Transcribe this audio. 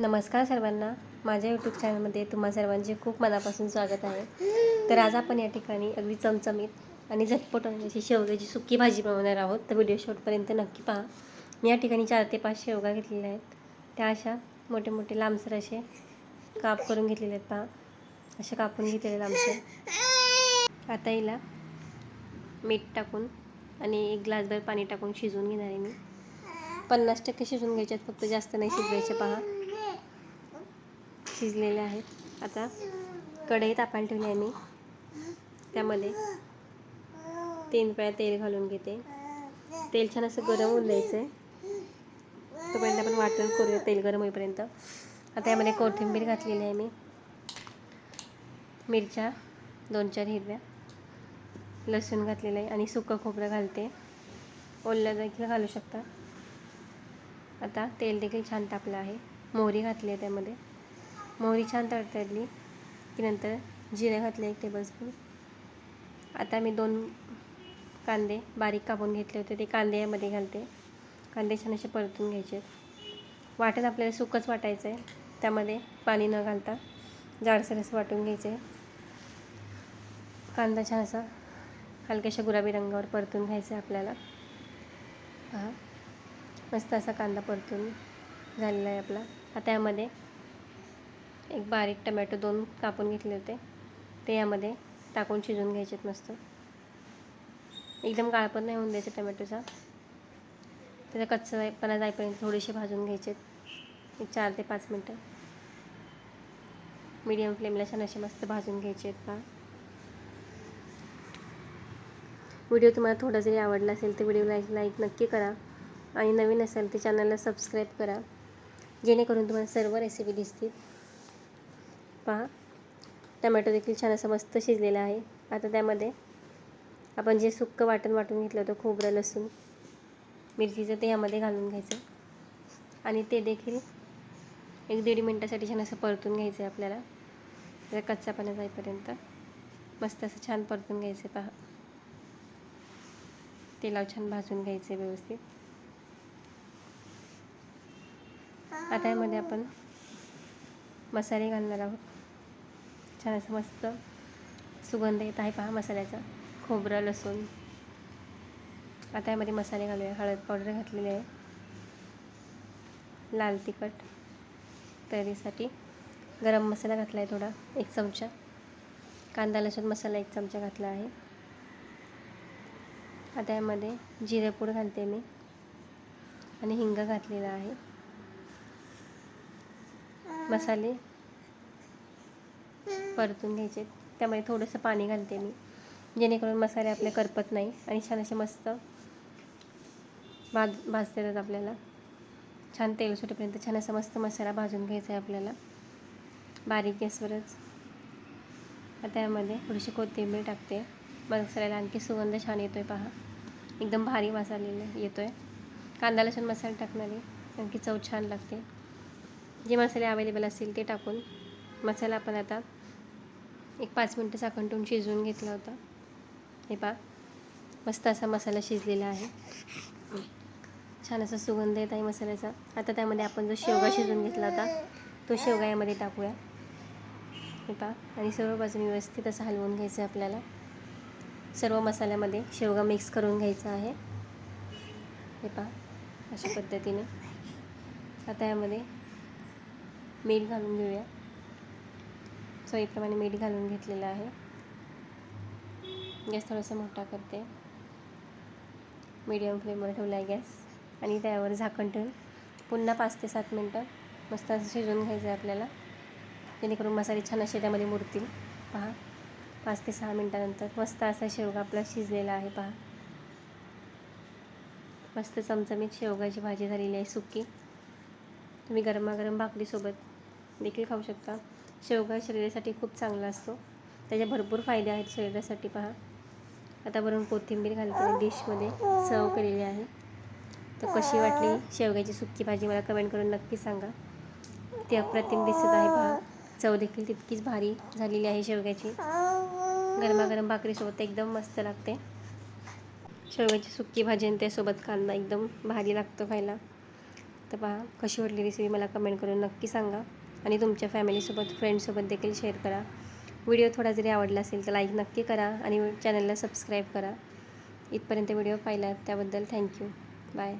नमस्कार सर्वांना, माझ्या यूट्यूब चॅनलमध्ये तुम्हा सर्वांचे खूप मनापासून स्वागत आहे. तर आज आपण या ठिकाणी अगदी चमचमीत आणि झटपट होण्याची शेवग्याची सुकी भाजी बनवणार आहोत. तर व्हिडिओ शेवटपर्यंत नक्की पहा. मी या ठिकाणी 4 ते 5 शेवगा घेतलेल्या आहेत. त्या अशा मोठे मोठे लांबसर असे काप करून घेतलेले आहेत. पहा, असे कापून घेतलेले लांबसर. आता हिला मीठ टाकून आणि 1 ग्लासभर पाणी टाकून शिजवून घेणार आहे मी. 50% शिजवून घ्यायच्यात, फक्त जास्त नाही शिजवायचे. पहा, शिजलेले आहेत. आता कढई तापायला ठेवली आहे मी. त्यामध्ये 3 पळ्या तेल घालून घेते. तेल छान असं गरम होऊन द्यायचं आहे. तोपर्यंत आपण वाटण करूया तेल गरम होईपर्यंत. आता यामध्ये कोथिंबीर घातलेली आहे मी, मिरच्या 2-4 हिरव्या, लसूण घातलेलं आहे आणि सुकं खोबरं घालते. ओलं देखील घालू शकता. आता तेल देखील छान तापलं आहे. मोहरी घातली आहे. त्यामध्ये मोहरी छान तडतडली की नंतर जिरे घातले 1 टेबलस्पून. आता मी 2 कांदे बारीक कापून घेतले होते, ते कांदे यामध्ये घालते. कांदे छान असे परतून घ्यायचे. वाटण आपल्याला सुकंच वाटायचं आहे, त्यामध्ये पाणी न घालता जाडसर असं वाटून घ्यायचं आहे. कांदा छान असा हलक्याशा गुलाबी रंगावर परतून घ्यायचा आहे आपल्याला. पहा, मस्त असा कांदा परतून झालेला आहे आपला. आता यामध्ये एक बारीक टमॅटो 2 कापून घेतले होते, ते यामध्ये टाकून शिजवून घ्यायचे आहेत मस्त. एकदम काळपण नाही होऊन द्यायचं टमॅटोचा, त्याचा कच्चापणा जाईपर्यंत थोडेसे भाजून घ्यायचे आहेत. 4 ते 5 मिनटं मीडियम फ्लेमला छान असे मस्त भाजून घ्यायचे आहेत. पहा, व्हिडिओ तुम्हाला थोडा जरी आवडला असेल तर व्हिडिओला लाईक नक्की करा आणि नवीन असेल तर चॅनलला सबस्क्राईब करा, जेणेकरून तुम्हाला सर्व रेसिपी दिसतील. पहा, टमॅटो देखील छान असं मस्त शिजलेला आहे. आता त्यामध्ये आपण जे सुक्कं वाटण वाटून घेतलं होतं, खोबरं लसूण मिरचीचं, ते यामध्ये घालून घ्यायचं आणि ते देखील 1-1.5 मिनटासाठी छान असं परतून घ्यायचं आहे आपल्याला. त्याचा कच्चापणा जाईपर्यंत मस्त असं छान परतून घ्यायचं. पहा, तेलावर छान भाजून घ्यायचं आहे व्यवस्थित. आता यामध्ये आपण मसाले घालणार आहोत. छान असं मस्त सुगंध येत आहे. पहा मसाल्याचा, खोबरं लसूण. आता यामध्ये मसाले घालूया. हळद पावडर घातलेली आहे, लाल तिखट तर्रीसाठी, गरम मसाला घातला आहे थोडा 1 चमचा, कांदा लसूण मसाला 1 चमचा घातला आहे. आता यामध्ये जिरेपूड घालते मी आणि हिंग घातलेला आहे. मसाले परतून घ्यायचे. त्यामध्ये थोडंसं पाणी घालते मी, जेणेकरून मसाले आपले करपत नाही आणि छान असे मस्त भाजते येतात आपल्याला. छान तेल सुटेपर्यंत छान असा मस्त मसाला भाजून घ्यायचा आहे आपल्याला, बारीक गॅसवरच. आता यामध्ये थोडीशी कोथिंबीर टाकते. मसाल्याला आणखी सुगंध छान येतो आहे. पहा, एकदम भारी मसाला येतो आहे. कांदा लसूण मसाला टाकणारे आणखी चव छान लागते. जे मसाले अवेलेबल असतील ते टाकून मसाला आपण आता 5 मिनटं झाकण ठेवून शिजवून घेतला होता. हे पहा, मस्त असा मसाला शिजलेला आहे. छान असा सुगंध येत आहे मसाल्याचा. आता त्यामध्ये आपण जो शेवगा शिजवून घेतला होता, तो शेवगा यामध्ये टाकूया. हे पहा, आणि सर्व बाजूने व्यवस्थित असं हलवून घ्यायचं आहे आपल्याला. सर्व मसाल्यामध्ये शेवगा मिक्स करून घ्यायचा आहे. हे पहा, अशा पद्धतीने. आता यामध्ये मीठ घालून घेऊया. चवीप्रमाणे मीठ घालून घेतलेलं आहे. गॅस थोडासा मोठा करते, मीडियम फ्लेमवर ठेवला आहे गॅस आणि त्यावर झाकण ठेवून पुन्हा 5 ते 7 मिनटं मस्त असं शिजवून घ्यायचं आहे आपल्याला, जेणेकरून मसाले छान असे त्यामध्ये मुरतील. पहा, 5 ते 6 मिनटानंतर मस्त असा शेवगा आपला शिजलेला आहे. पहा, मस्त चमचमीत शेवगाची भाजी झालेली आहे सुकी. तुम्ही गरमागरम भाकरीसोबत देखील खाऊ शकता. शेवगा शरीरासाठी खूप चांगला असतो, त्याचे भरपूर फायदे आहेत शरीरासाठी. पहा, आता वरून कोथिंबीर घालते डिशमध्ये सर्व केलेली आहे. तर कशी वाटली शेवग्याची सुकी भाजी मला कमेंट करून नक्की सांगा. ती अप्रतिम दिसत आहे. पहा, चव देखील तितकीच भारी झालेली आहे शेवग्याची. गरमागरम भाकरीसोबत एकदम मस्त लागते शेवग्याची सुकी भाजी आणि त्यासोबत कांदा एकदम भारी लागतो खायला. तर पहा कशी वाटली रेसिपी मला कमेंट करून नक्की सांगा आणि तुमच्या फॅमिलीसोबत फ्रेंड्ससोबत देखील शेअर करा. व्हिडिओ थोडा जरी आवडला असेल तर लाईक नक्की करा आणि चॅनलला सबस्क्राईब करा. इथपर्यंत व्हिडिओ पाहिलात त्याबद्दल थँक्यू. बाय.